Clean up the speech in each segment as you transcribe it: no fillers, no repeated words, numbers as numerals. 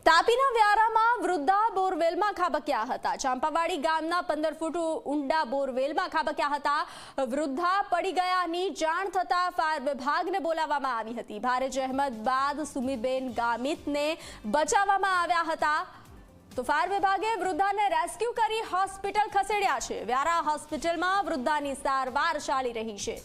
તાપીના વ્યારામાં વૃદ્ધા બોરવેલમાં ખાબક્યા હતા। ચાંપાવાડી ગામના 15 ફૂટ ઊંડા બોરવેલમાં ખાબક્યા હતા। વૃદ્ધા પડી ગયાની જાણ થતા ફાયર વિભાગને બોલાવવામાં આવી હતી। ભારે જહેમત બાદ સુમીબેન ગામિતને બચાવવામાં આવ્યા હતા। તો ફાયર વિભાગે વૃદ્ધાને રેસ્ક્યુ કરી હોસ્પિટલ ખસેડ્યા છે। વ્યારા હોસ્પિટલમાં વૃદ્ધાની સારવાર ચાલી રહી છે।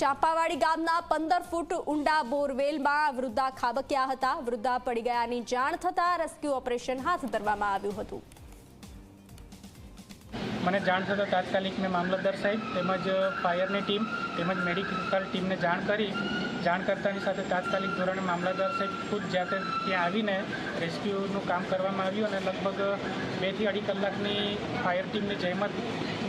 ચાંપાવાડી ગામના 15 ફૂટ ઊંડા બોરવેલમાં વૃદ્ધા ખાબક્યા હતા। વૃદ્ધા પડી ગયાની જાણ થતા રેસ્ક્યુ ઓપરેશન હાથ ધરવામાં આવ્યું હતું। મને જાણ થતાં તાત્કાલિક મેં મામલતદાર સાહેબ તેમજ ફાયરની ટીમ તેમજ મેડિકલ ટીમને જાણ કરી। જાણ કરતાની સાથે તાત્કાલિક ધોરણે મામલતદાર સાહેબ ખુદ જાતે ત્યાં આવીને રેસ્ક્યુનું કામ કરવામાં આવ્યું અને લગભગ 2 થી 2.5 કલાકની ફાયર ટીમની જહેમત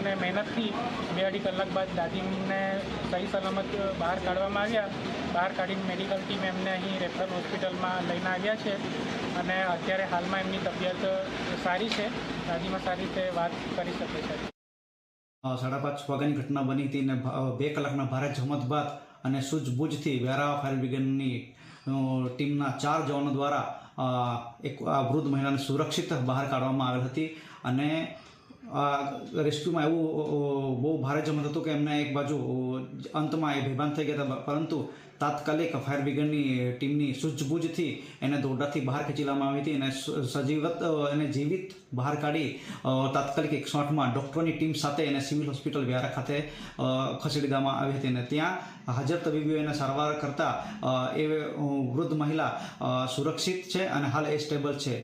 ને મહેનતથી 2-2.5 કલાક બાદ દાદીને સહી સલામત બહાર કાઢવામાં આવ્યા। બહાર કાઢીને મેડિકલ ટીમ એમને અહીં રેફરલ હોસ્પિટલમાં લઈને આવ્યા છે અને અત્યારે હાલમાં એમની તબિયત સારી છે। દાદીમાં સારી રીતે વાત કરી શકે છે। 5:30 વાગ્યાની ઘટના બની હતી અને 2 કલાકના ભારે જહેમત બાદ અને સૂઝબૂઝથી વ્યારા ફાયર બ્રિગેડની ટીમના 4 જવાનો દ્વારા એક વૃદ્ધ મહિલાને સુરક્ષિત બહાર કાઢવામાં આવેલ હતી અને રેસ્ક્યુમાં એવું બહુ ભારે જમત હતું કે એમને એક બાજુ અંતમાં એ બેભાન થઈ ગયા હતા, પરંતુ તાત્કાલિક ફાયર બ્રિગેડની ટીમની સૂઝબૂઝથી એને દોરડાથી બહાર ખેંચી લેવામાં આવી હતી અને જીવિત બહાર કાઢી તાત્કાલિક 108માં ડૉક્ટરોની ટીમ સાથે એને સિવિલ હોસ્પિટલ વ્યારા ખાતે ખસેડી દેવામાં આવી હતી અને ત્યાં હાજર તબીબીઓ એને સારવાર કરતા એ વૃદ્ધ મહિલા સુરક્ષિત છે અને હાલ એ સ્ટેબલ છે।